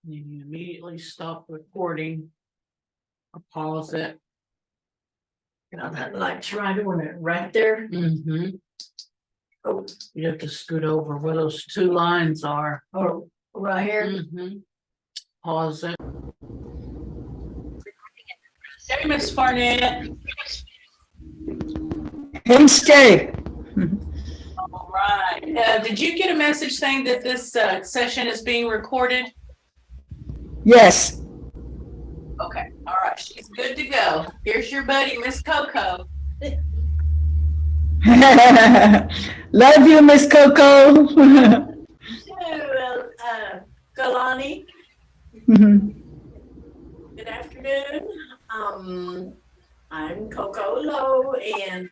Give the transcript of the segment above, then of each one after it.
You immediately stop recording or pause it. You know, that light's right on it, right there. Mm-hmm. Oh, You have to scoot over where those two lines are. oh, right here. Mm-hmm. Pause it. Hey, Miss Barnett. Hey, stay. All right. Did you get a message saying that this session is being recorded? Yes. Okay. All right. She's good to go. Here's your buddy, Miss Coco. Love you, Miss Coco. So, Galani, good afternoon. I'm Coco Lowe, and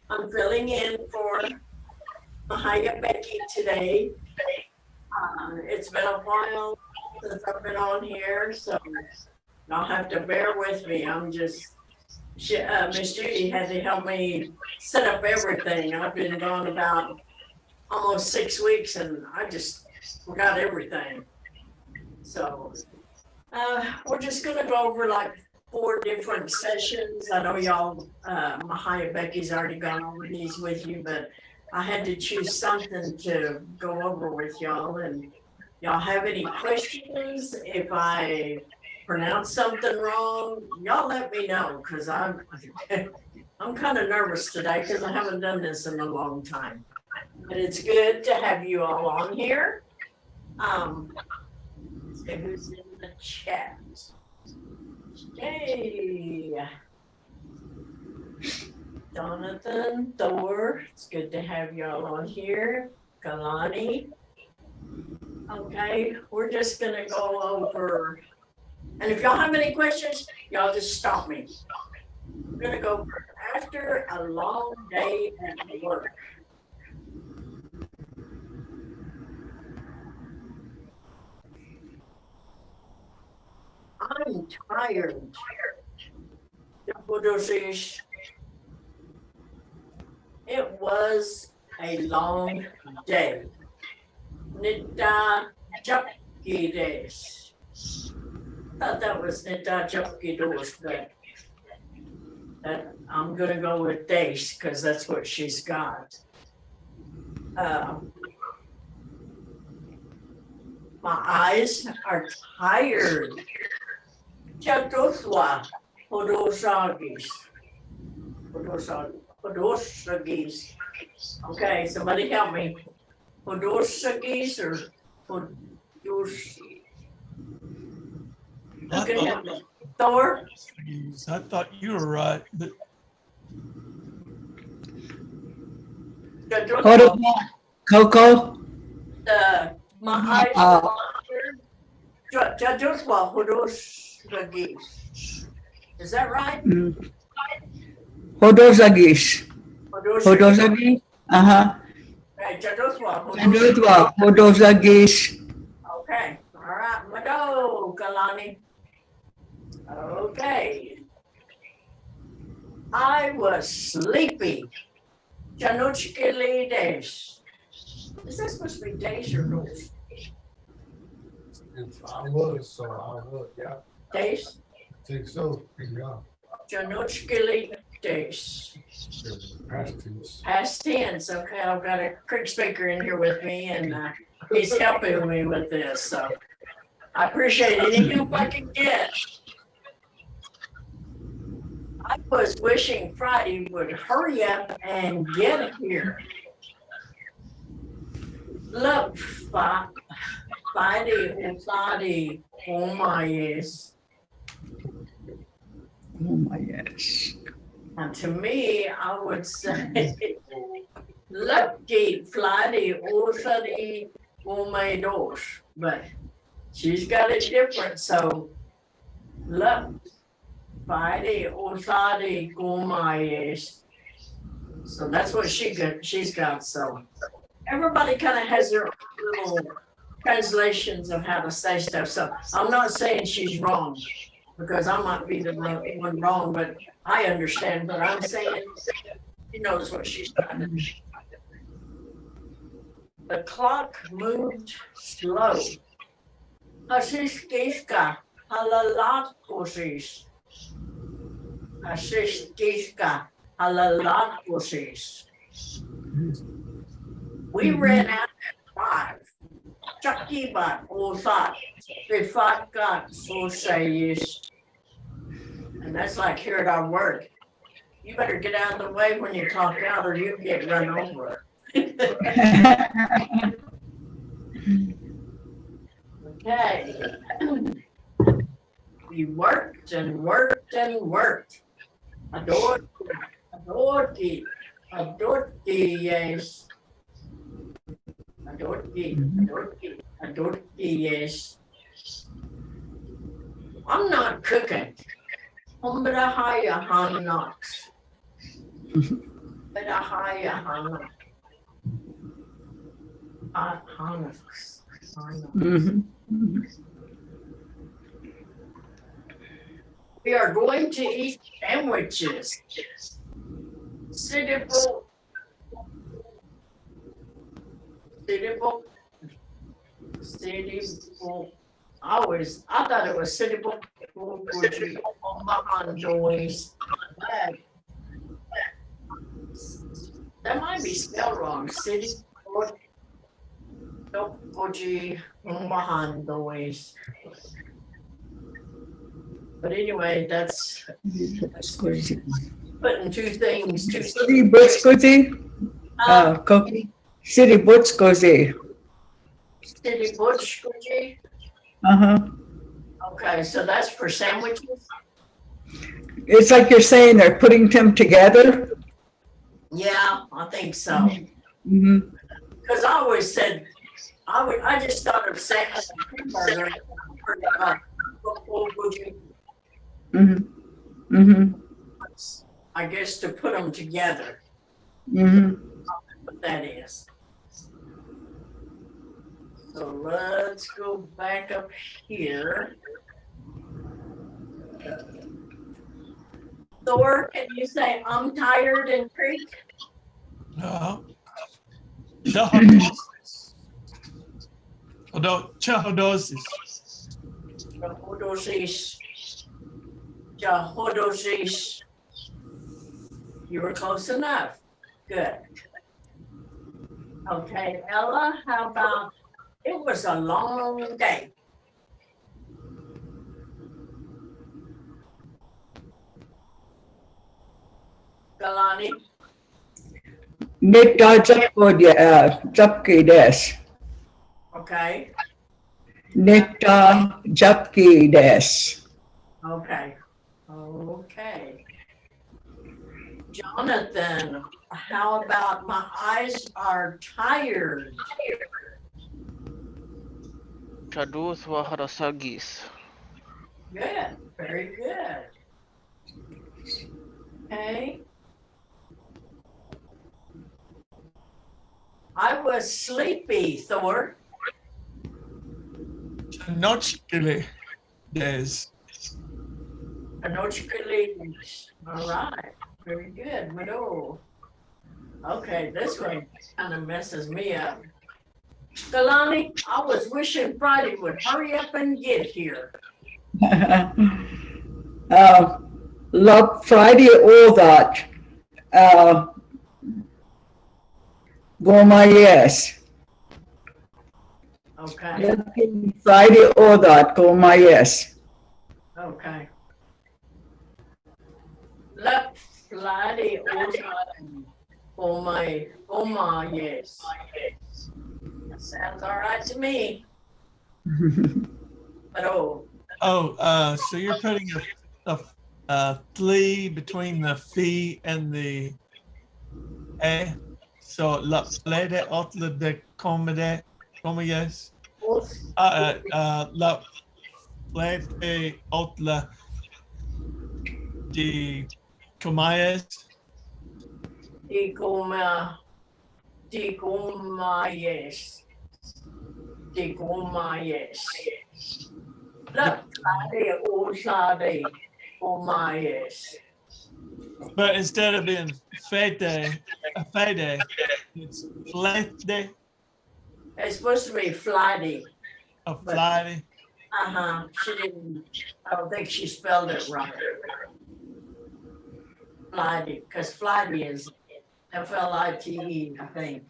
I'm filling in for Mvhayv Becky today. It's been a while since I've been on here, so y'all have to bear with me. Miss Judy had to help me set up everything. I've been gone about almost 6 weeks, and I just forgot everything. So we're just gonna go over like 4 different sessions. I know y'all, Mvhayv Becky's already gone over these with you, but I had to choose something to go over with y'all. And y'all have any questions? If I pronounce something wrong, y'all let me know, because I'm kind of nervous today because I haven't done this in a long time. But it's good to have you all on here. Let's see who's in the chat. Hey, Jonathan, Thor, it's good to have y'all on here. Galani. Okay, we're just gonna go over, and if y'all have any questions, y'all just stop me. We're gonna go over after a long day at work. I'm tired. It was a long day. Nita Jopkides. I thought that was Nita Jopkidos, but I'm gonna go with Dace because that's what she's got. My eyes are tired. Chatoswa Podosagis. Podosagis. Okay, somebody help me. Podosagis or Podosi? Who can help me? Thor? I thought you were right, but Hold on, Coco. My eyes are tired. Chatoswa Podosagis. Is that right? Hodosagis. Hodosagis. Okay, Jadoswa. Hodosagis. Okay, all right, Mado, Galani. Okay. I was sleepy. Januchkili days. Is that supposed to be days or days? I was, yeah. Days? I think so, yeah. Januchkili days. Past tense. Past tense. Okay, I've got a Creek speaker in here with me, and he's helping me with this. So I appreciate any help I can get. I was wishing Friday would hurry up and get here. Look, Friday and Friday, oh my yes. Oh my yes. And to me, I would say, lucky Friday, Friday, oh my gosh. But she's got it different, so look. Friday, Friday, oh my yes. So that's what she's got. So everybody kind of has their little translations of how to say stuff. So I'm not saying she's wrong, because I might be the one wrong, but I understand what I'm saying. She knows what she's trying to do. The clock moved slow. Ashiskishka, halalakposis. Ashiskishka, halalakposis. We ran out at 5. Chakiba, Osat, Bifatka, Sosayis. And that's like here at our work. You better get out of the way when you talk out or you'll get run over. Okay. We worked and worked and worked. Adorki, adorki, adorki, yes. Adorki, adorki, adorki, yes. I'm not cooking. Umbrahaya hanox. Umbrahaya hanox. Hanox. Mhm. We are going to eat sandwiches. Siddible. Siddible. Siddible. I thought it was Siddible. That might be spelled wrong. City. But anyway, that's putting two things, two City Butch Cozy. Cookie. City Butch Cozy. city butch. Uh-huh. Okay, so that's for sandwiches? It's like you're saying they're putting them together. Yeah, I think so. Mm-hmm. Because I always said, I just thought of saying hamburger. Mm-hmm. Mm-hmm. I guess to put them together, Mm-hmm. what that is. So let's go back up here. Thor, can you say I'm tired in Greek? Chahodosis. Chahodosis. Jahodosis. Jahodosis. You were close enough. Good. Okay, Ella, how about, it was a long day. Galani, Nektar Japki Des. okay, Nektar Japki Des. okay, okay. Jonathan, how about my eyes are tired? Chadus Waharasagis. Good, very good. Okay. I was sleepy, Thor. Chanochkili des. Anochkalides. All right, very good. Mado. Okay, this one kind of messes me up. Galani, I was wishing Friday would hurry up and get here. Love Friday all that. Goma yes. Okay, Friday all that. Goma yes. okay. Left Friday also. Oh my, yes. That sounds all right to me. But So you're putting a flea between the fee and the a. So la plede otla de comede, como yes. La plede otla de comayes. Digoma, yes. Left Friday also. Oh my, yes. But instead of being fede, it's flede, It's supposed to be Friday. a Friday. She didn't, I don't think she spelled it right. Flighty, because flighty is Flite, I think.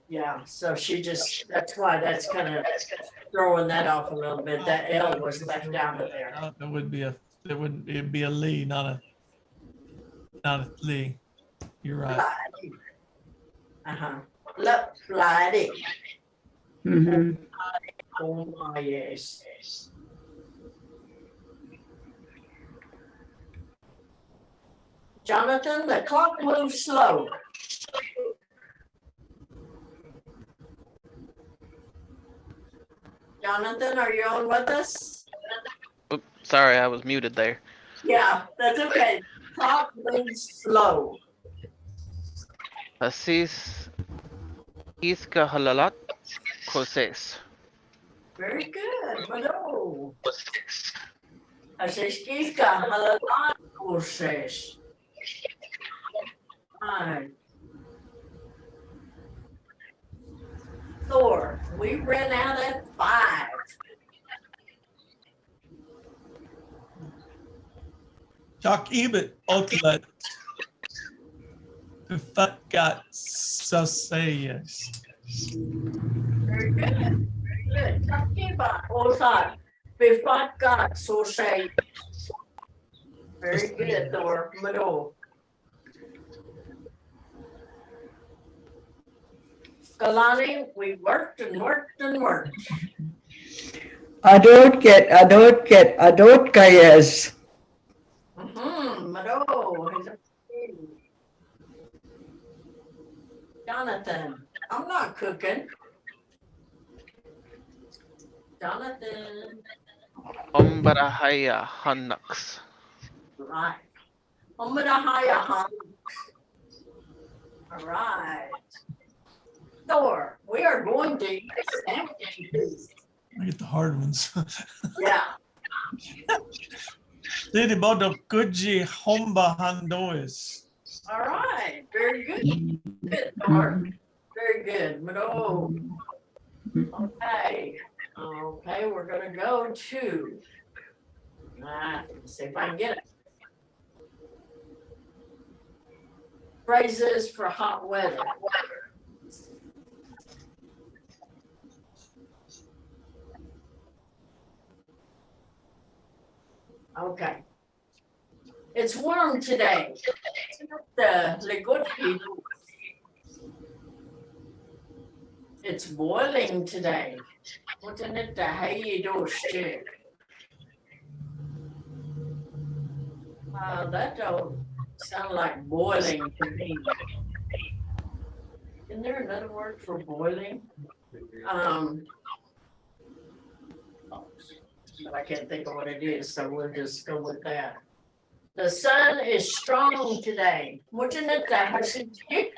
Yeah, so she just, that's why that's kind of throwing that off a little bit. That L was left out of there. It would be a, it wouldn't, it'd be a Lee, not a Lee. You're right. Flighty. Look, flighty. Mhm. Oh my, yes. Jonathan, the clock moves slow. Jonathan, are you on with us? Oops, sorry, I was muted there. Yeah, that's okay. Clock moves slow. Asis iska halalat koses. Very good. Mano. Asiskika halalan kurses. Right. Thor, we ran out at 5. Chuck Ebert outlet. Got sausages. Very good. Very good. Talking about Ozark. Before God, so say. Very good, Thor. Mano. Kalani, we worked and worked and worked. Adot kayas. Mado. Jonathan, I'm not cooking. Jonathan, Ombarahaya hanaks. right. Omadahaya. All right. Thor, we are going to eat sandwiches. I get the hard ones. Yeah. Lady Bodo Kuji Homba Handois. All right. Very good. Good, Thor. Very good. Mado. Okay. Okay, we're gonna go to. Let's see if I can get it. Phrases for hot weather. Okay. It's warm today. The good people. It's boiling today. Wasn't it the hay do shit? That don't sound like boiling to me. Isn't there another word for boiling? But I can't think of what it is, so we'll just go with that. The sun is strong today. Wasn't it the Hasidic?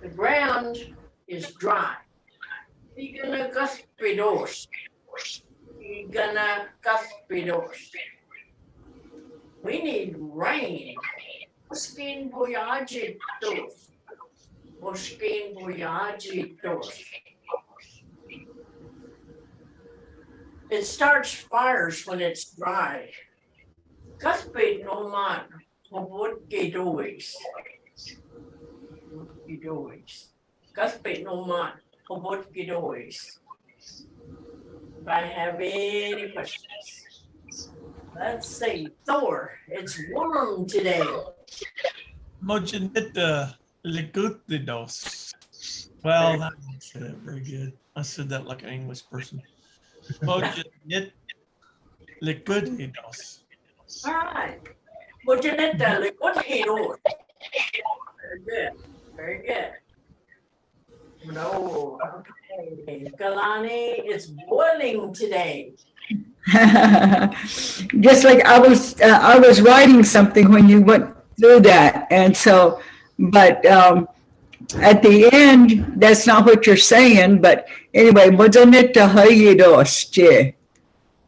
The ground is dry. Igana gaspidos. Igana gaspidos. We need rain. Moskin voyagitos. Moskin voyagitos. It starts fires when it's dry. Gaspid no man. What gedois. Gaspid no man. What gedois. If I have any questions. Let's see. Thor, it's warm today. Mojanita Legutidos. Well, that said it very good. I said that like an English person. Mojanit Legutidos. All right. Mojanita Legutidos. Very good. Very good. No. Okay. Galani, it's boiling today. Just like I was writing something when you went through that, and so, but at the end, that's not what you're saying. But anyway, wasn't it the hayidos?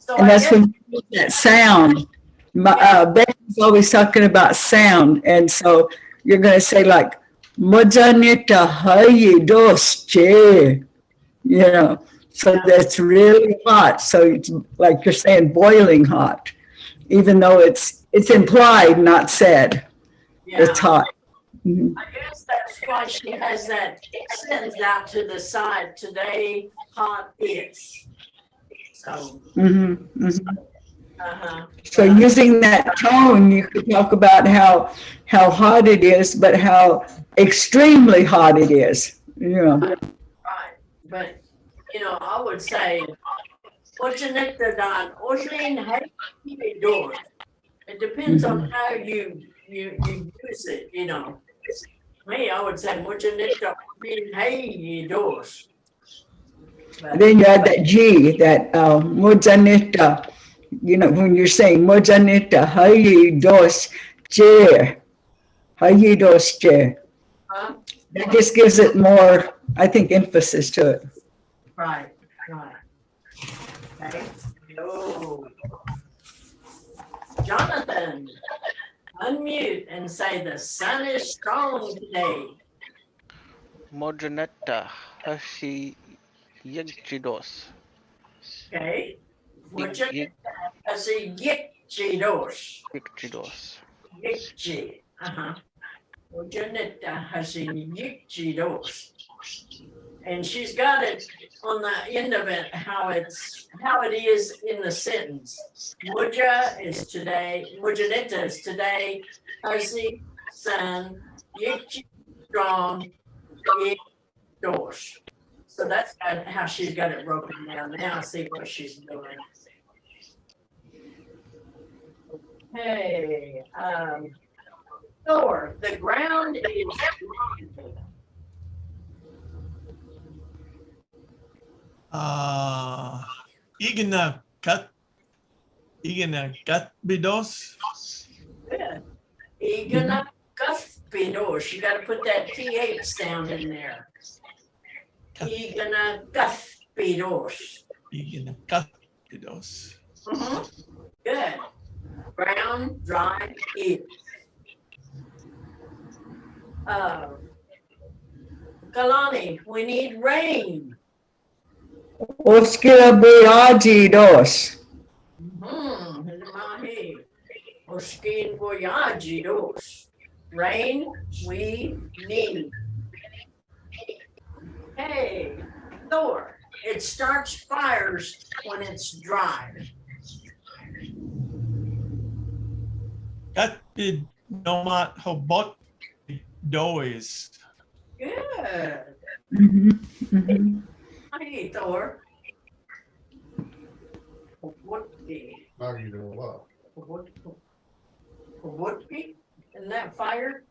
So And I that's guess, when you get that sound. Becky's always talking about sound, and so you're going to say like Mozzanetta hayidosche. You know, so that's really hot. So it's like you're saying, boiling hot, even though it's implied, not said. It's Yeah, hot. Mhm. I guess that's why she has that sentence out to the side, today hot is. So, Mhm, mhm. uh-huh. So using that tone, you could talk about how hot it is, but how extremely hot it is. Yeah. Right, but, you know, I would say, what's in it that on ocean doors? It depends on how you use it, you know. Me, I would say, what's in it that doors? But, Then you add that G, that mozzanetta. You know, when you're saying mozzanetta hayidosche, hayidosche. huh? That just gives it more, I think, emphasis to it. Right, right. Okay. Oh. Jonathan, unmute and say the sun is strong today. Mojanetta Hashi Yigjidos. Okay. Which is Yigjidos. a yikjidos. Yigjidos. Yikji. Uh-huh. Janetta has a yikjidos. And she's got it on the end of it, how it is in the sentence. Muja is today, Mujanetta is today, Hazi, son, Yikji, strong, Yikdos. So that's how she's got it broken down. Now I see what she's doing. Okay, Thor, the ground is dry. Igna cut bidos. Good. Igana Guspidos. You gotta put that TH sound in there. Igana Guspidos. Igna cut bidos. Good. Brown, dry, eat. Kalani, we need rain. Oskira boyajidos. Mahi. Oskin voyagidos. Rain, we need. Hey, Thor, it starts fires when it's dry. Cut bid nomat hobot dois. Good. Hey, Thor. What's Now you know what? What's Isn't that fire?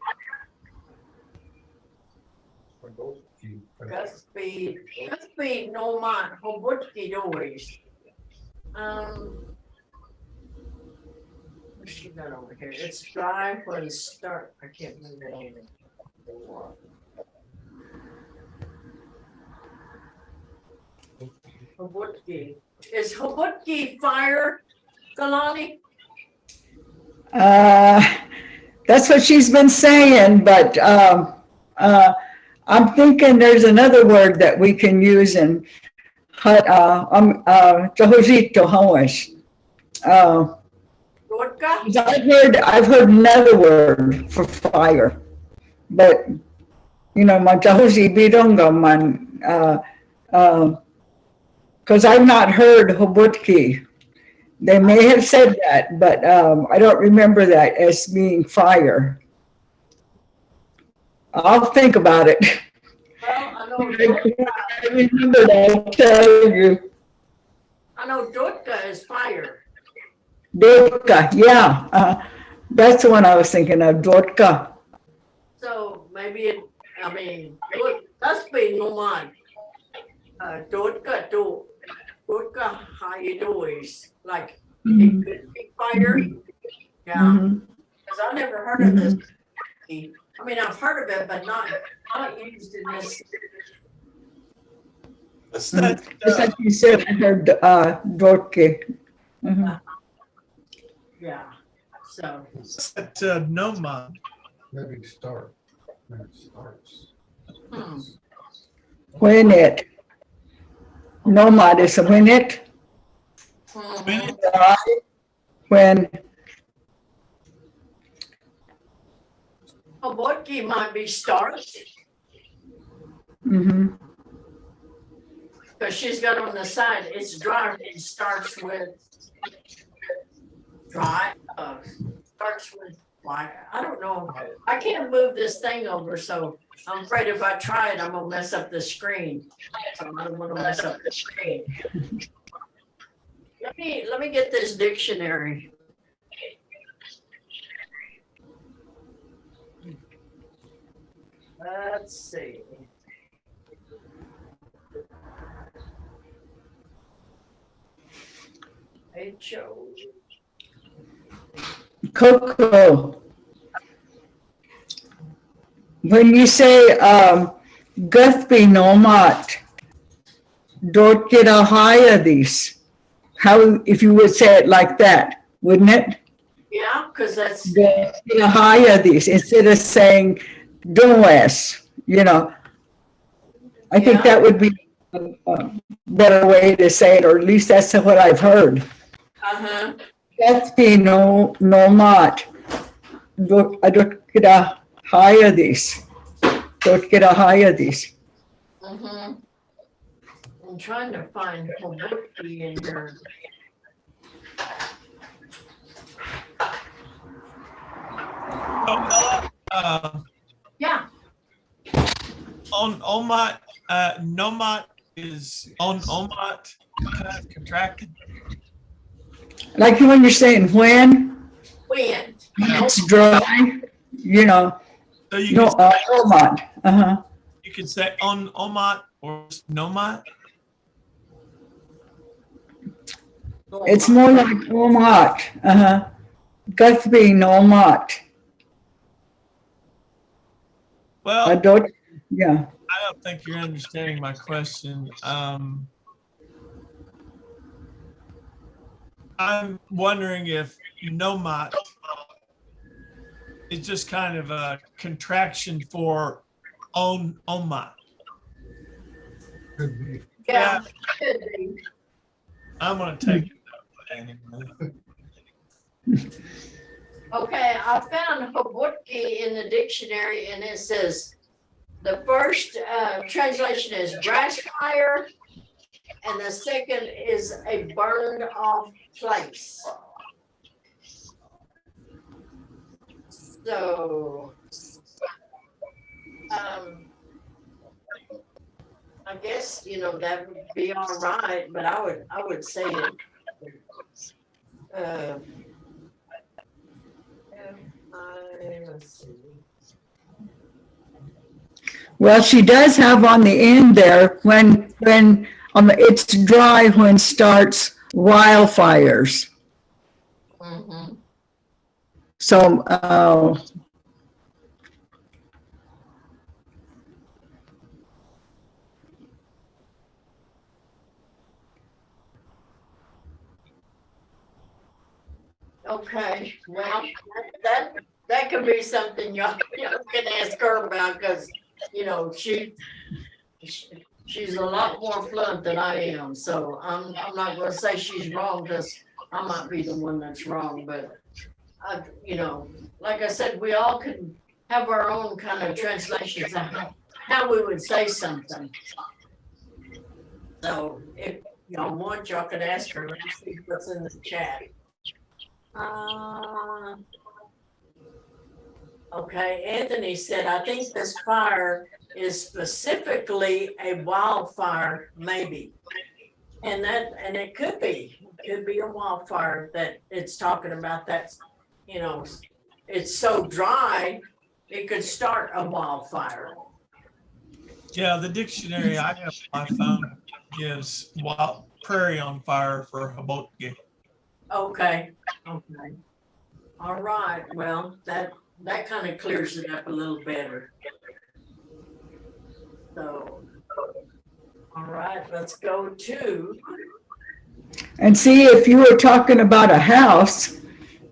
Gusby, no man, Hobotki dois. What's she got over here? It's dry for the start. I can't move it over. Hobotki. Is Hobotki fire, Kalani? That's what she's been saying, but I'm thinking there's another word that we can use in Jahojito Hawash. I've heard another word for fire, but you know, my Jahoji Bidonga man, because I've not heard Hobutki. They may have said that, but I don't remember that as being fire. I'll think about it. Well, I know I remember that, I'll tell you. I know Dotka is fire. Dotka, yeah. That's the one I was thinking of, Dotka. So maybe that's been no man. Dotka, how you do is like it could be fire. Yeah. Because I never heard of this. I mean, I've heard of it, but not used in this. What's that? Just like you said, I heard Dorke. Yeah. So. What's that noma? Maybe start. when it starts. Hmm. When it, nomad is a when it, Mhm. when, Hawaii might be start, mhm. because she's got on the side, it's dry, it starts with dry, starts with, why, I don't know. I can't move this thing over, so I'm afraid if I try it, I'm gonna mess up the screen. So I don't wanna mess up the screen. Let me get this dictionary. Let's see. H-O. Coco. When you say, Guthrie Nomat, don't get a higher these. How, if you would say it like that, wouldn't it? Yeah, because that's, Don't get a higher these, instead of saying does, you know. I think Yeah. that would be a better way to say it, or at least that's what I've heard. uh-huh, Guthrie Nomat, don't get a higher these. Don't get a higher these. mm-hmm. I'm trying to find Hawaii in here. Yeah, On my nomot is on omat kind of contracted. Like when you're saying when when, it's dry, you know, So you no, can Nomat, uh-huh. you can say on omat or nomat. It's more like Nomat, uh-huh. Guthrie Nomat. Well, Don't, yeah. I don't think you're understanding my question. I'm wondering if nomat is just kind of a contraction for omat. Could be. yeah, could be. I'm gonna take it that way anyway. Okay, I found Hawaii in the dictionary and it says, the first translation is grass fire and the second is a burned off place. So, I guess, you know, that would be all right, but I would say it. Let's see. Well, she does have on the end there, when, it's dry when starts wildfires. Mhm. So, Okay, well, that could be something y'all can ask her about, because, you know, she's a lot more fluent than I am, so I'm not gonna say she's wrong, because I might be the one that's wrong, but you know, like I said, we all can have our own kind of translations of how we would say something. So if y'all want, y'all could ask her. Let me see what's in the chat. Okay, Anthony said, I think this fire is specifically a wildfire, maybe. And it could be a wildfire that it's talking about. That's, you know, it's so dry, it could start a wildfire. Yeah, the dictionary I have on my phone gives wild prairie on fire for Hawaii. Okay. All right, well, that kind of clears it up a little better. So, all right, let's go to. and see, if you were talking about a house,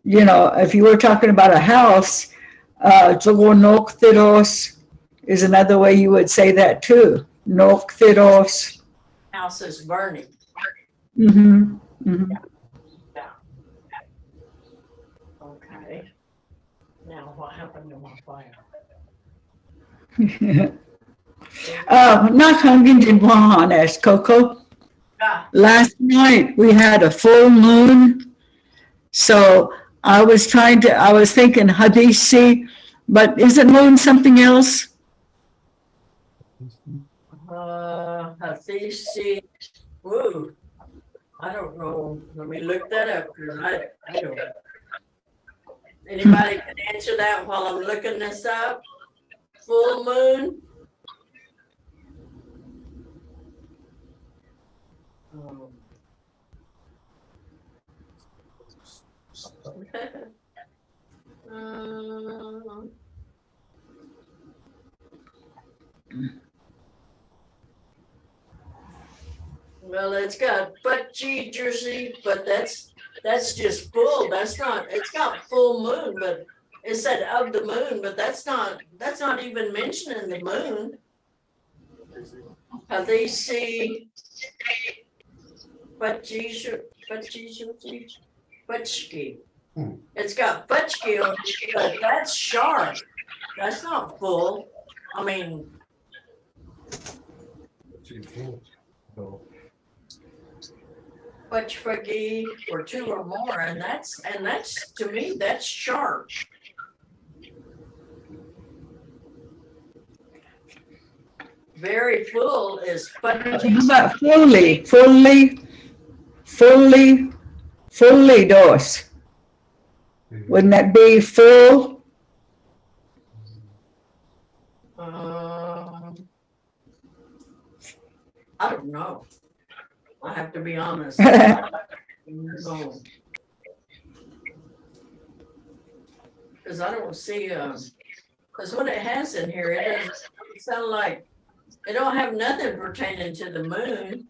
you know, if you were talking about a house, Zogonokteros is another way you would say that too. Noctidos. House is burning. Mm-hmm. Mm-hmm. Okay. Now what happened to my fire? Not hungry in Juanes, Coco. Ah, Last night we had a full moon, so I was thinking Hadisi, but isn't moon something else? Hafisi. Woo. I don't know. Let me look that up because I don't. Anybody can answer that while I'm looking this up? Full moon? Um, Well, it's got Butchie Jersey, but that's just full. That's not, it's got full moon, but it said of the moon, but that's not even mentioning the moon. How they see Butchie. It's got Butchie on it, but that's sharp. That's not full. I mean, No. Butchfraggy or two or more, and that's to me, that's sharp. Very full is How Butchie. about fully dos? Wouldn't that be full? I don't know. I have to be honest. No. Because I don't see, because what it has in here, it doesn't sound like, it don't have nothing pertaining to the moon.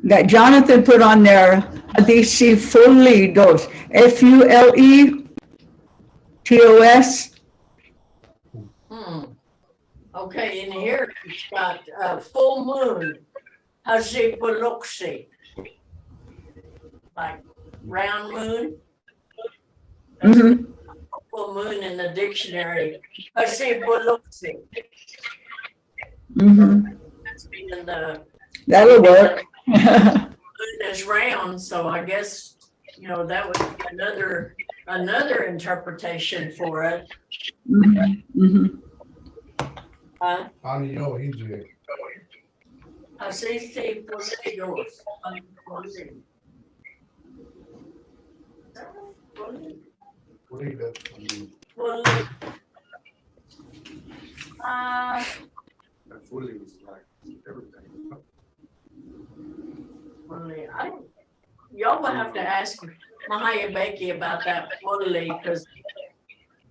That Jonathan put on there, Hadisi fully dos, Fuletos. Okay, in here, it's got full moon, Hazipaloxi. Like round moon. That's Mhm. full moon in the dictionary. Hazipaloxi. Mhm. That's meaning the That'll work. moon is round, so I guess, that would be another interpretation for it. Mhm. Mhm. Anio, EJ. Así políticos. What is that? That fully is like everything. Y'all will have to ask Mvhayv Becky about that fully, because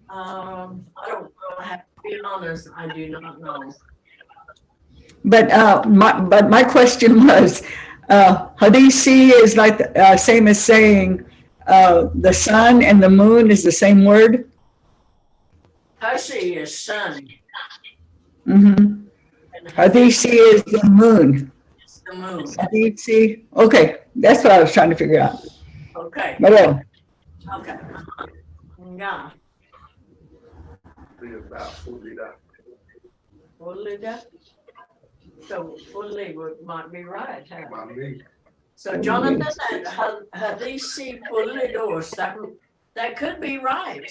I don't know, I have to be honest, I do not know. But my question was, Hadisi is like the same as saying the sun and the moon is the same word. Hussy is sun, Mm-hmm. and Hadisi is the moon. is the moon. Hadisi. Okay, that's what I was trying to figure out. Okay, But okay. Yeah, Be about fully that. fully that. So fully might be right, huh? My me. So Jonathan, Hadisi Pulidos, that could be right.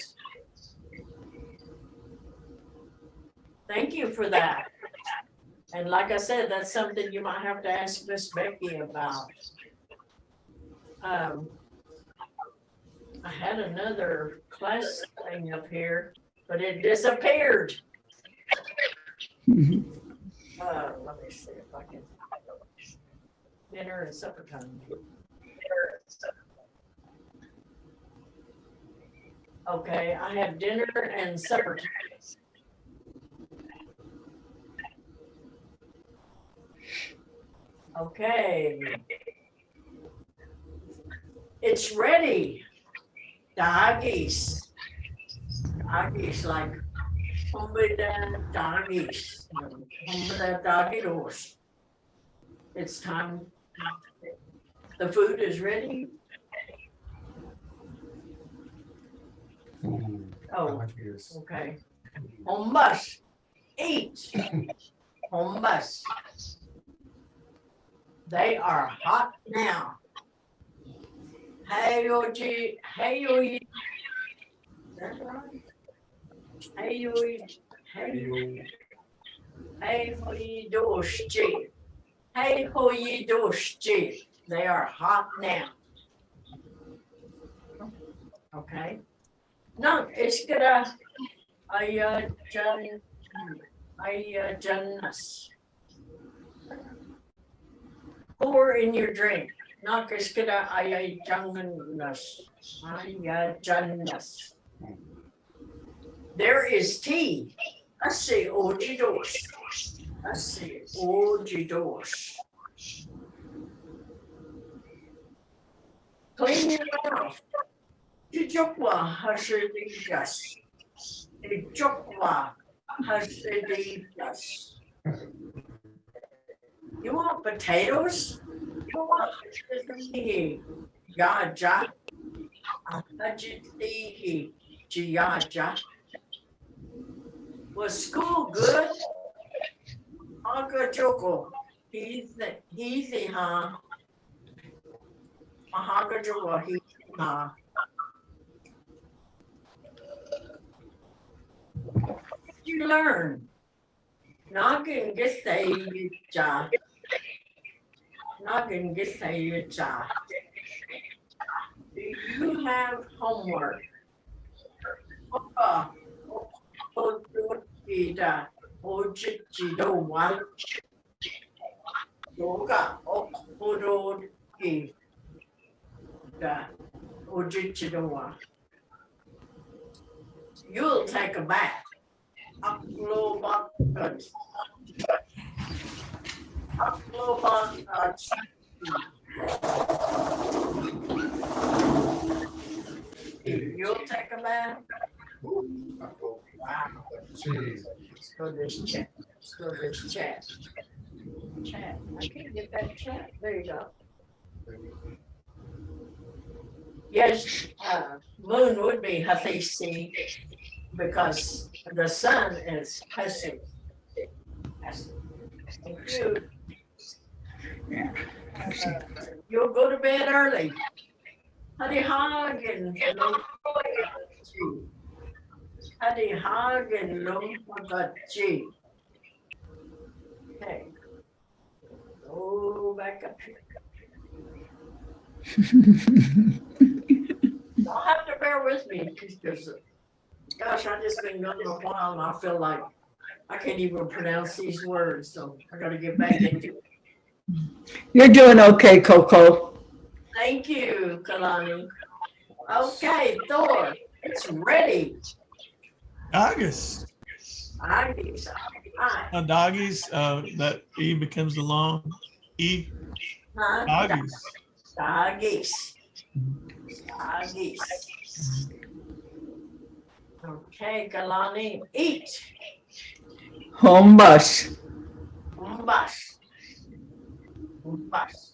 Thank you for that. And like I said, that's something you might have to ask Miss Becky about. I had another class thing up here, but it disappeared. Mhm. Let me see if I can. Dinner and supper time. Okay, I have dinner and supper time. Okay. It's ready. The haggis. Haggis like Hombre doggies. Hombre doggies. It's time. The food is ready. Oh, Yes. okay. Hombas, eat. Hombas. They are hot now. Hey, Oji, hey, Oji. That's right. Hey, Oji, hey, hey, Oji, doshji. Hey, Oji, doshji. They are hot now. Okay. No, it's gonna. I Janus. Pour in your drink. Knock is gonna Janus. Janus. There is tea. I say ojidos. I say ojidos. Clean your mouth. Jujukwa hasidigas. Jujukwa hasidigas. You want potatoes? You want hasidihi. Yaja. Hasidihi. Jiyaja. Was school good? Uncle Joko. Easy, huh? Uncle Joko, huh? You learn. Noggin get a job. Noggin get a job. Do you have homework? You'll take a bath. You'll take a bath. Wow. Jeez. Let's go this chat. Let's go this chat. Chat. I can't get that chat. There you go. Yes, moon would be Hafisi because the sun is Hasi. Thank you. You'll go to bed early. Hadi Hagen. Hadi Hagen Lumagachi. Okay. Go back up here. Y'all have to bear with me because, gosh, I just been going a while and I feel like I can't even pronounce these words, so I got to get back into it. You're doing okay, Coco. Thank you, Kalani. Okay, Thor, it's ready. Doggies. Doggies, that E becomes a long E. Doggies. Doggies. Doggies. Okay, Kalani, eat. Home bus. Umbas. Umbas.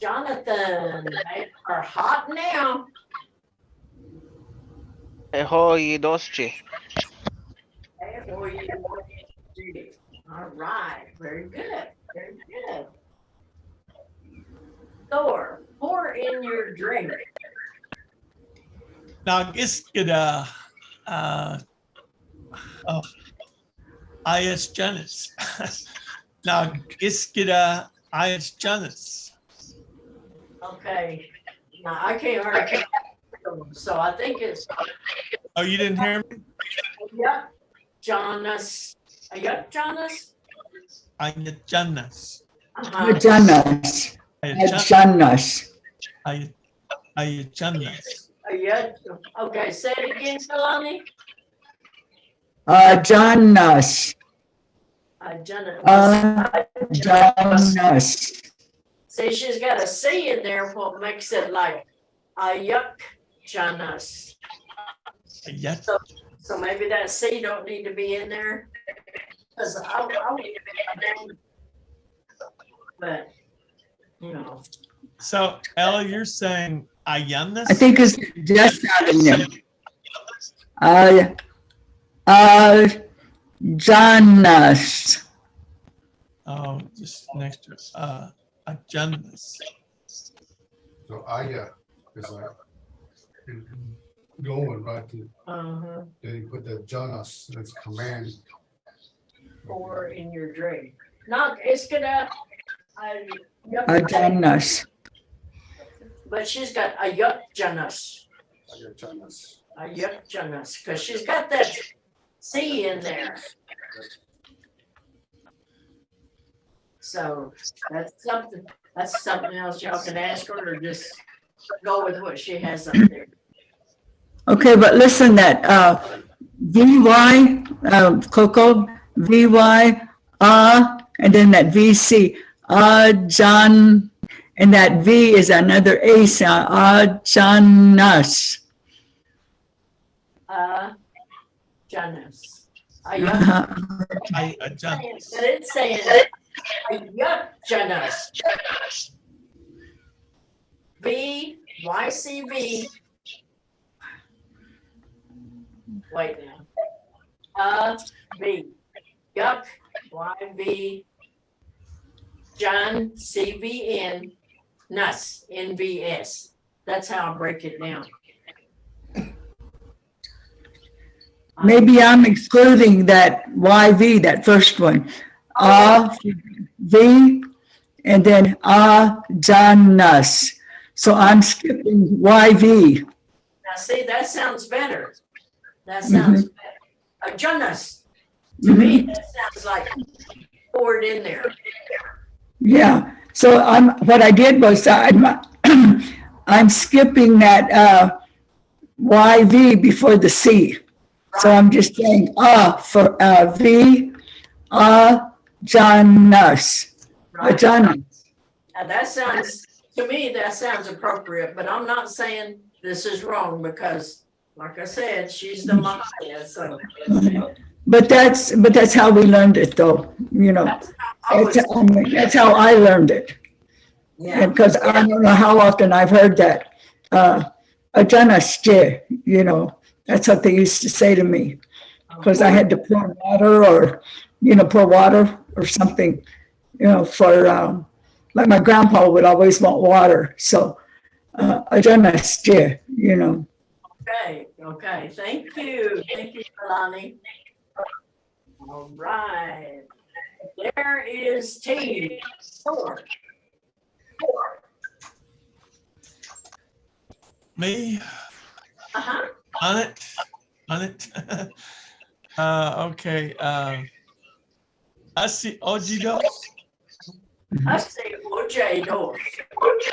Jonathan, they are hot now. Ahoy doschi. All right, very good, very good. Thor, pour in your drink. Nagiskida. Ias Janus. Nagiskida Ias Janus. Okay, now I can't hardly, so I think it's, Oh, you didn't hear me? yep, Jonas. Yep, Jonas. Ias Janus. Janus. Janus. Ias Janus. Yep. Okay, say it again, Kalani. Janus. Janus. See, she's got a C in there, what makes it like yuck, Janus. Ayat. So maybe that C don't need to be in there. Cause but, you know, So Ella, you're saying Ayanus? I think it's just not in there. Janus. Oh, just next to Ayanus. So Aya is like going right to, then you put the Jonas, that's command. or in your drink. Not, it's gonna, Janus. but she's got a yuck Janus. Aya Jonas. A yuck Janus, because she's got that C in there. So that's something else y'all can ask her, or just go with what she has up there. Okay, but listen, that VY, Coco, VY, and then that VC, John, and that V is another A sound, Janus. Janus. A yuck, Ayanus. but it's saying a yuck Janus. V, YCV. Wait now. V, yuck, YV, John, CVN, NUS, NVS. That's how I break it down. Maybe I'm excluding that YV, that first one. V, and then Janus. So I'm skipping YV. Now, see, that sounds better. That sounds better. Janus, to me, that sounds like pour it in there. Yeah. So what I did was I'm skipping that YV before the C. So I'm just saying for V, Janus. Right. Janus. Now, that sounds, to me, that sounds appropriate, but I'm not saying this is wrong because, like I said, she's the Mvhayv, so. But that's how we learned it, though. You know, that's how I learned it. Yeah, Because I don't know how often I've heard that. Janus, you know, that's what they used to say to me. Because I had to pour water or something, you know, for like my grandpa would always want water. So Janus, you know. okay, thank you, Kalani. All right, there is T. Four. Me? Uh-huh. On it. Okay. I see Ojidos. I say OJ dos. OJ.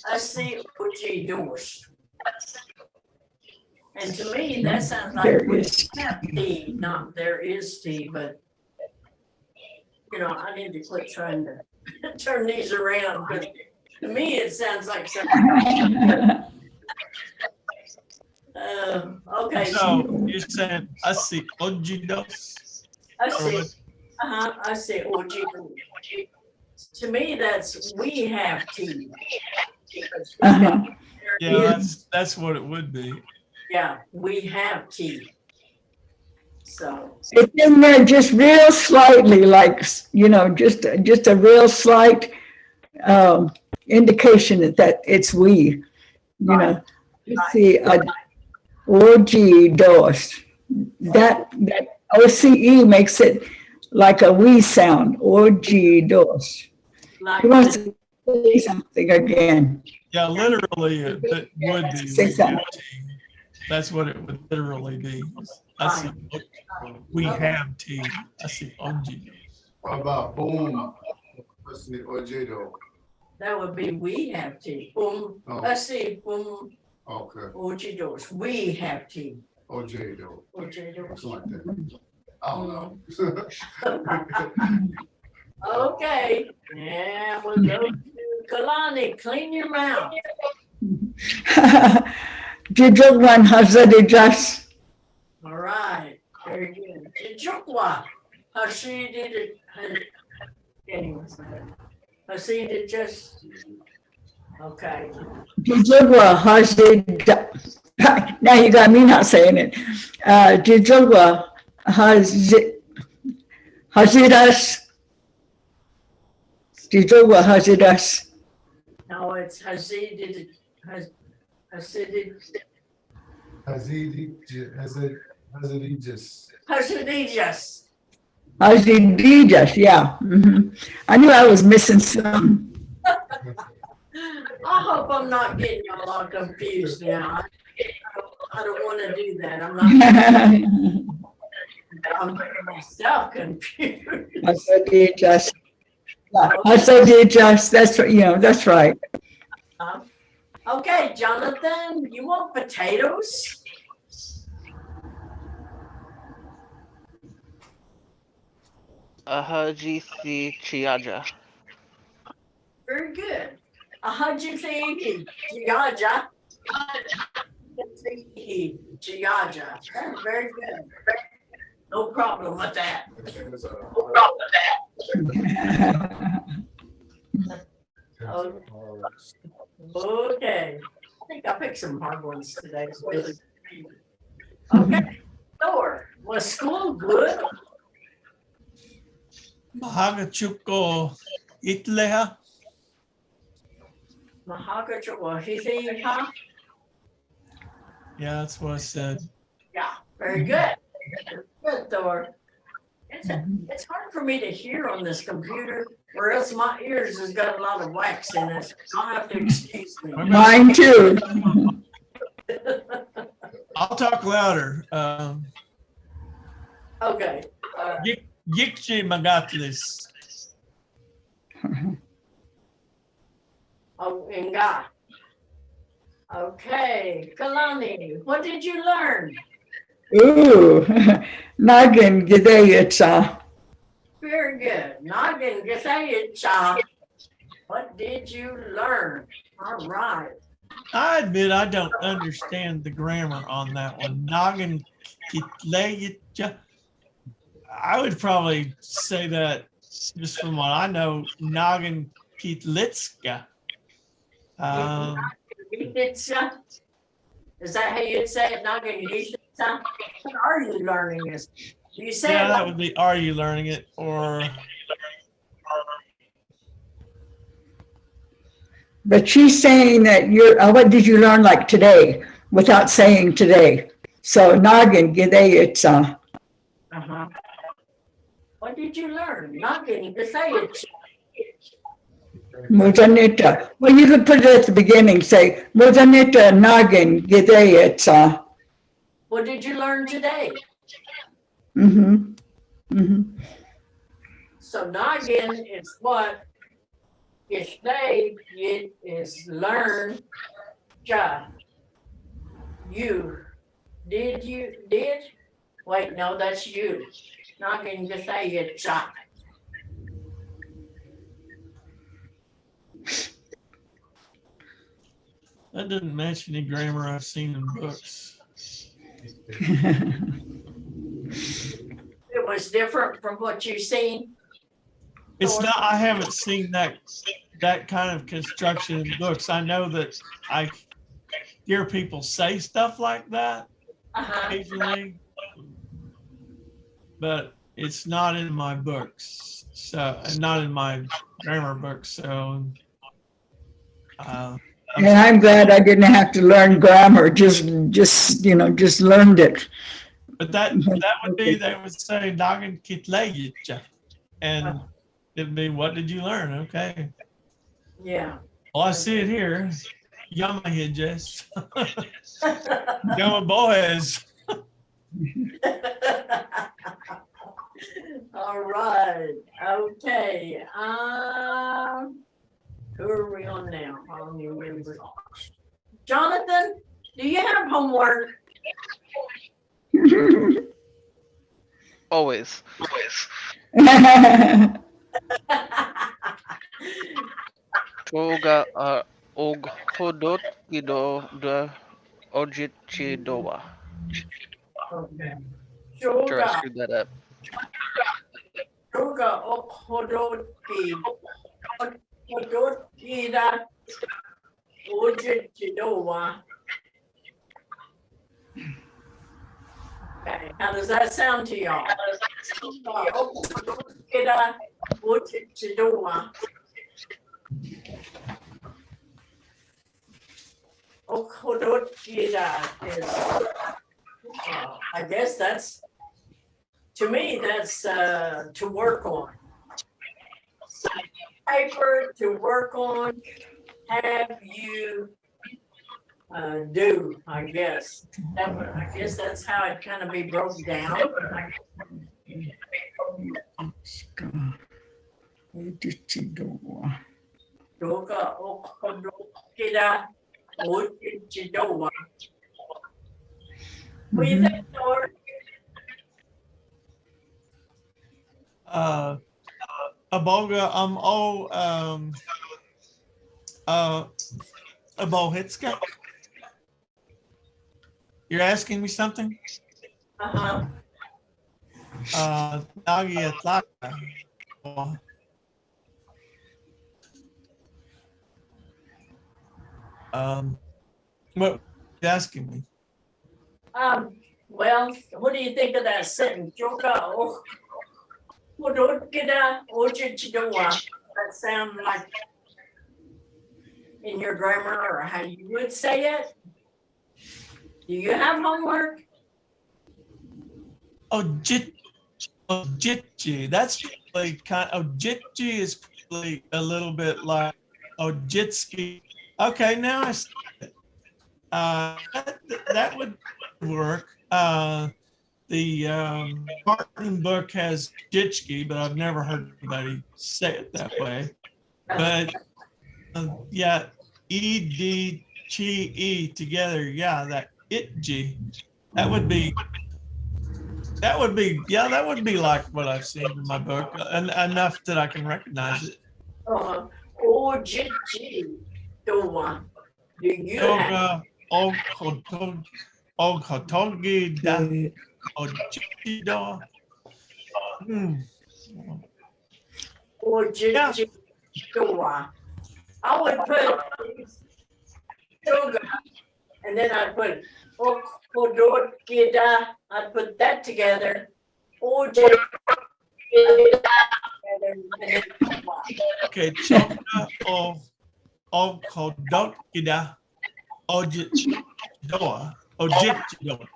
I say OJ dos. And to me, that sounds like There we is. have T, not there is T, but you know, I need to quit trying to turn these around, but to me, it sounds like something. Okay. So you're saying I see Ojidos? I say OG. To me, that's we have T. Uh-huh. Yeah, that's what it would be. Yeah, we have T. So. It's in there just real slightly, like, you know, just a real slight indication that it's we, you know. Let's see, OG dos. That OCE makes it like a we sound. OG dos. Like He wants to say something again. Yeah, literally it would be. Say something. That's what it would literally be. I see. We have tea. I see Ojidos. What about boom? What's the Ojedo? that would be we have T. Oh. Let's see, Okay, OG doors. We have T. Ojedo, OG doors. something like that. I don't know. Okay, and we'll go to Kalani, clean your mouth. Jujugwan Hazadijas. All right, very good. Jujukwa, Hashidi, anyways, Hashidi just, okay. Jujugwa Hazid. Now you got me not saying it. Jujugwa Hazidas. Jujugwa Hazidas. No, it's Hashidi, Hashidi, Hazidijas. Hashidijas. Hazidijas, yeah. I knew I was missing some. I hope I'm not getting y'all all confused now. I don't want to do that. I'm getting myself confused. Hazidijas. Hazidijas, that's right, that's right. Okay, Jonathan, you want potatoes? Ahajisi Chiaja. Very good. Ahajiti Giaja. Giaja. Very good. No problem with that. Okay. I think I picked some hard ones today. Okay. Thor, was school good? Mahagachuko Itleha. Mahakachuwa. Yeah, that's what I said. Yeah, very good. Good, Thor. It's hard for me to hear on this computer, or else my ears has got a lot of wax in it. I'll have to excuse me. Mine too. I'll talk louder. Okay. Yikchi Magatlis. Oh, Inga. Okay, Kalani, what did you learn? Ooh, Nagin Gideyatsa. Very good. Noggin, Gasayacha. What did you learn? All right. I admit I don't understand the grammar on that one. Noggin Kitleyicha. I would probably say that just from what I know, Noggin Kitlitska. Is that how you'd say it? Noggin Gitsa? What are you learning this? You say Yeah, it that like would be, are you learning it? Or But she's saying that what did you learn like today without saying today? So Nagin Gideyatsa. uh-huh. What did you learn? Noggin Gasayacha. Muzanita. Well, you could put it at the beginning, say, Muzanita Nagin Gideyatsa. What did you learn today? So noggin is what? It's they, it is learn. Ja. You. Did? Wait, no, that's you. Noggin to say it, ja. that doesn't match any grammar I've seen in books. It was different from what you've seen. It's not, I haven't seen that kind of construction in books. I know that I hear people say stuff like that occasionally, but it's not in my books. So, not in my grammar books. So, And I'm glad I didn't have to learn grammar, just learned it. but that would be, they would say Nagin Kitleyicha. And it'd be, what did you learn? Okay. Yeah. Well, I see it here. Yamahijes. Yama boys. All right. Okay. Who are we on now? I don't even remember. Jonathan, do you have homework? Always. Toga og hodot kido the Ojichidowa. Okay. Sure, I Shoga, screwed that up. shoga okodoki. Okodokida. Ojichidowa. Okay, how does that sound to y'all? Okodokida. Ojichidowa. Okodokida is, I guess that's, to me, that's to work on. Paper to work on, have you do, I guess. I guess that's how it kind of be broken down. Doga okodokida ojichidowa. What do you think, Thor? Aboga, Abohitska. You're asking me something? Uh-huh. Nagi Atlaka. What are you asking me? Well, what do you think of that sentence? Doga okodokida ojichidowa. That sound like in your grammar or how you would say it? Do you have homework? Ojitji. That's probably Ojitji is probably a little bit like Ojitski. Okay, now I see it. That would work. The Martin book has Jitski, but I've never heard anybody say it that way. But yeah, E-D, Chi-E together. Yeah, that Itji. That would be like what I've seen in my book, and enough that I can recognize it. Ojiji, dowa. Do you have? Yoga, Okotogi, da, Ojido. Ojiji, dowa. I would put yoga, and then I'd put okodokida. I'd put that together. Oji. Okay, Choka o Okodokida, Ojidoa, Ojidoa.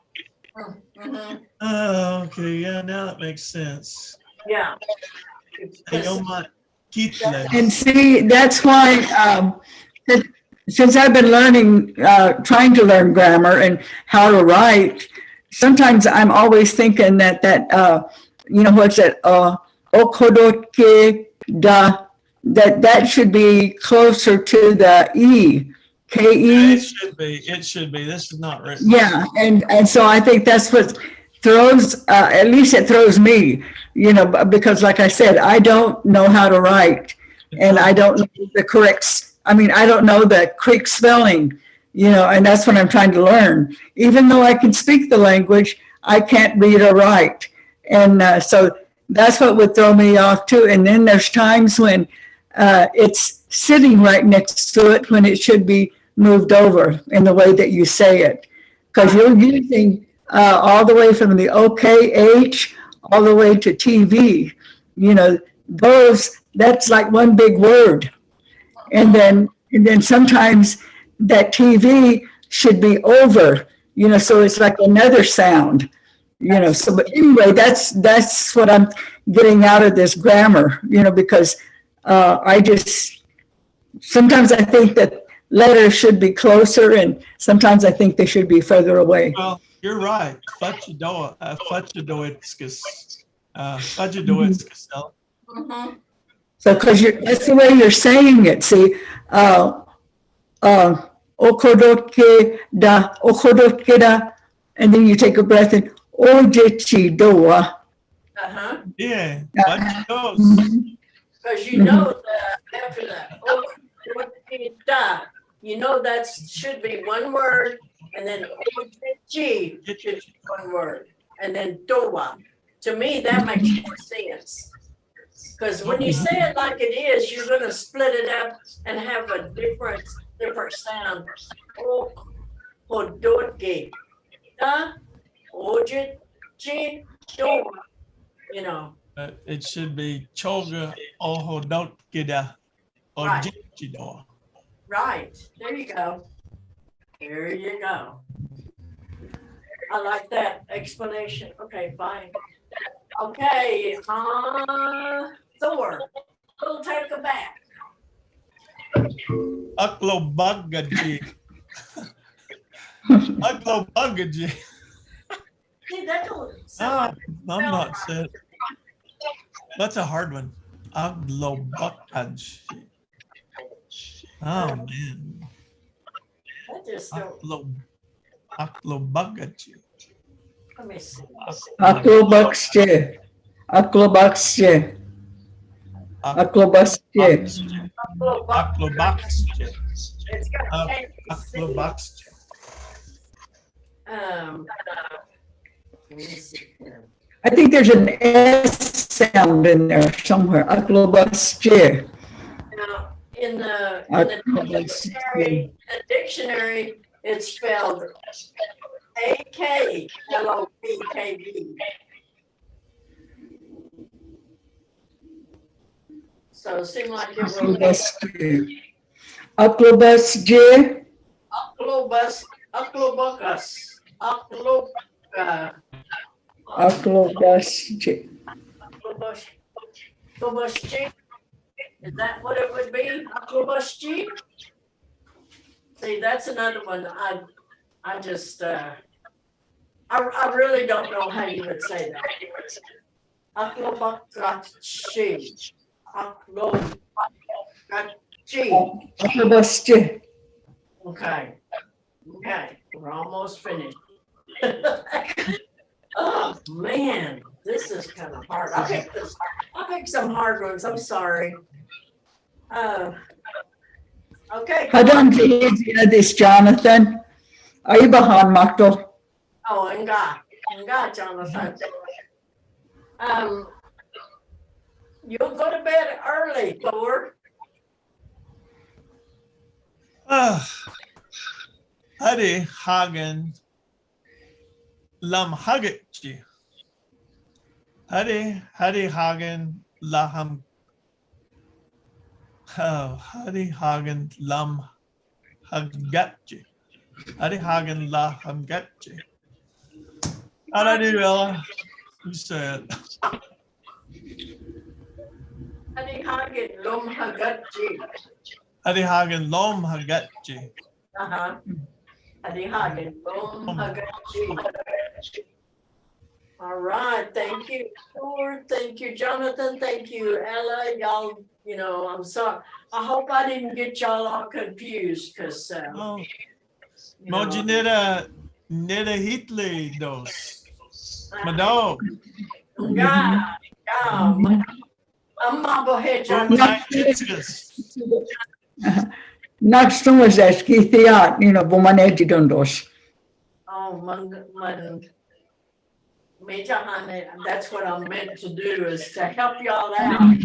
Okay, yeah, now that makes sense. Yeah. Ayoma Kitle. And see, that's why, since I've been learning, trying to learn grammar and how to write, sometimes I'm always thinking that what's it, okodoke da, that should be closer to the E, K-E. It should be. This is not written. Yeah, and so I think that's what throws, at least it throws me, because like I said, I don't know how to write, and I don't know the correct, I don't know the correct spelling, and that's what I'm trying to learn. Even though I can speak the language, I can't read or write. And so that's what would throw me off too. And then there's times when it's sitting right next to it when it should be moved over in the way that you say it. Because you're using all the way from the OKH all the way to TV, that's like one big word. And then sometimes that TV should be over, so it's like another sound, so, but anyway, that's what I'm getting out of this grammar, because sometimes I think that letters should be closer, and sometimes I think they should be further away. Well, you're right. Fudgedoitskas. So, because that's the way you're saying it. See, okodoke da, and then you take a breath in ojichi doa. Uh-huh. Yeah, Because after that, that should be one word, and then G should be one word, and then Doa. To me, that makes more sense. Because when you say it like it is, you're gonna split it up and have a different sound. Oh, Hodotge. Ojit, G, Doa. You know, It should be Choga Ohodotgida or Right. Jitchidor. right. There you go. There you go. I like that explanation. Okay, fine. Okay, Thor, we'll take it back. Uklobagaji. Uklobagaji. See, that don't Oh, sound I'm not saying. That's a hard one. Uklobagaji. Oh man. that just don't, Uklobagaji. let me see. Aklobakste. Aklobakste. Aklobakste. Uklobagaji. It's got K, C. Uklobagaji. Let me see here. I think there's an S sound in there somewhere. Aklobakste. Now, in the dictionary, it's spelled AKLOBKB. So it seemed like it was Aklobakste. Aklobakste. Aklobukas. Aklobakste. Aklobushi. Is that what it would be? Aklobushi? See, that's another one. I just, I really don't know how you would say that. Aklobukashi. Aklobukashi. Aklobakste. Okay. Okay. We're almost finished. Oh, man. This is kind of hard. I picked some hard ones. I'm sorry. Okay. How done this, Jonathan? Are you behind, Makto? Oh, and God, Jonathan. You'll go to bed early, Thor. Hadi Hagen Lam Hagetji. Hadi Hagen Laham. Hadi Hagen Lam Hagatji. Hadi Hagen Laham Gatji. How do I do, Ella? You say it. Hadi Hagen Lom Hagatji. Hadi Hagen Lom Hagatji. Hadi Hagen Lom Hagatji. All right, thank you, Thor. Thank you, Jonathan. Thank you, Ella. Y'all, I'm sorry. I hope I didn't get y'all all confused because, Oh, Moji Nida Hitler dos. Mado. Yeah, I'm Marblehead, Nakstumazeszki Theat, Bomanejidundos. Oh, that's what I'm meant to do is to help y'all out.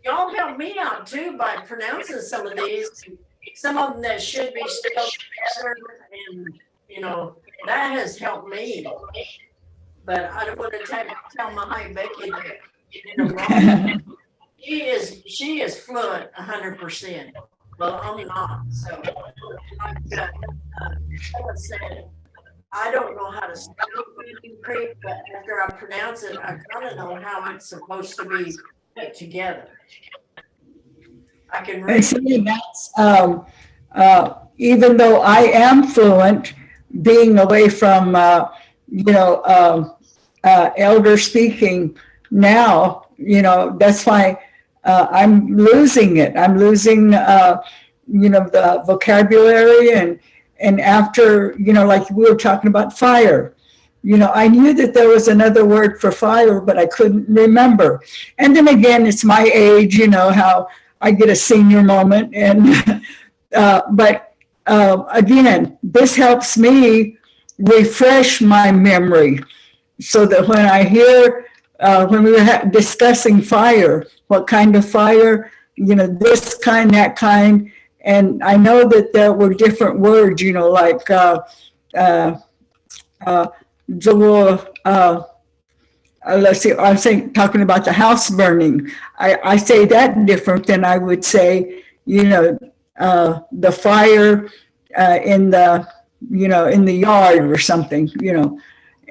Y'all help me out too by pronouncing some of these, some of them that should be spelled together, and that has helped me. But I don't want to tell my Becky that wrong. She is fluent 100%. Well, I'm not. So like I said, I don't know how to spell Becky Creek, but after I pronounce it, I kind of know how it's supposed to be put together. I can read. And so that's, even though I am fluent, being away from, elder speaking now, that's why I'm losing it. I'm losing, the vocabulary and after, like we were talking about fire, I knew that there was another word for fire, but I couldn't remember. And then again, it's my age, how I get a senior moment. And, but again, this helps me refresh my memory so that when I hear, when we were discussing fire, what kind of fire, this kind, that kind. And I know that there were different words, like, let's see, I'm saying, talking about the house burning. I say that different than I would say, the fire in the, in the yard or something,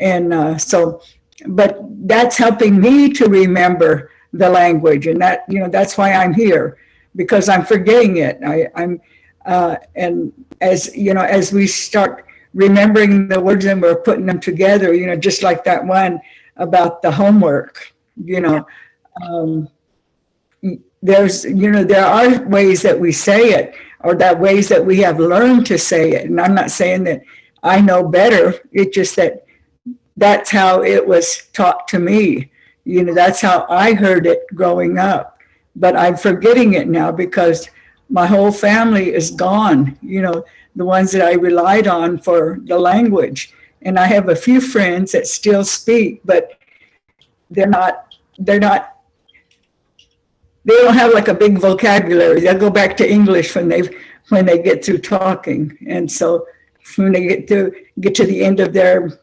and so, but that's helping me to remember the language, and that, that's why I'm here, because I'm forgetting it. And as as we start remembering the words and we're putting them together, just like that one about the homework, there's, there are ways that we say it, or that ways that we have learned to say it. And I'm not saying that I know better. It's just that that's how it was taught to me. That's how I heard it growing up. But I'm forgetting it now because my whole family is gone, the ones that I relied on for the language. And I have a few friends that still speak, but they don't have like a big vocabulary. They'll go back to English when they get through talking. And so when they get to the end of their,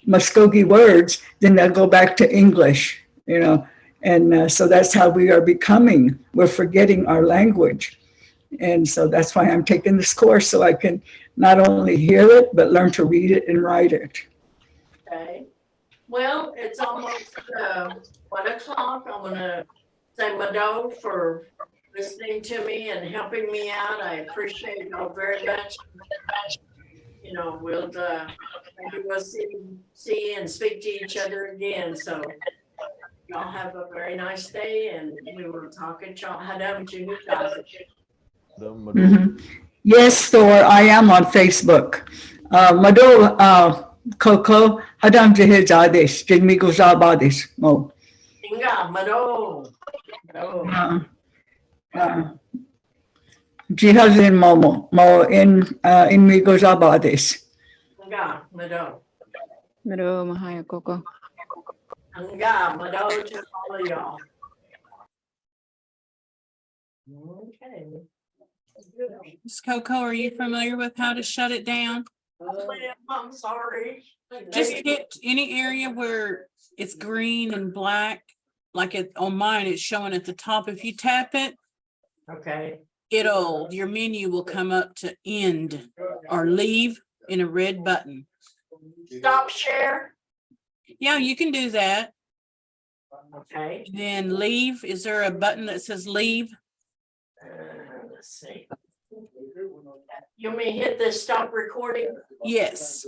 Muskogee words, then they'll go back to English, and so that's how we are becoming. We're forgetting our language. And so that's why I'm taking this course, so I can not only hear it, but learn to read it and write it. Okay. Well, it's almost 1 o'clock. I'm gonna say Mado for listening to me and helping me out. I appreciate y'all very much. We'll maybe we'll see and speak to each other again. So y'all have a very nice day, and we will talk at y'all. Mm-hmm. Yes, Thor, I am on Facebook. Mado Coco, Hadam Jihizades, Jigmigo Zabadis, Mo. Inga, Mado. Jihazin Momo, Mo in Migo Zabadis. Inga, Mado. Mado Mahaya Coco. Inga, Mado to all of y'all. Okay. Ms. Coco, are you familiar with how to shut it down? I'm sorry. Just hit any area where it's green and black, like on mine, it's showing at the top. If you tap it, Okay. your menu will come up to end or leave in a red button. Stop share. Yeah, you can do that. Okay. Then leave. Is there a button that says leave? Let's see. You may hit this stop recording. Yes.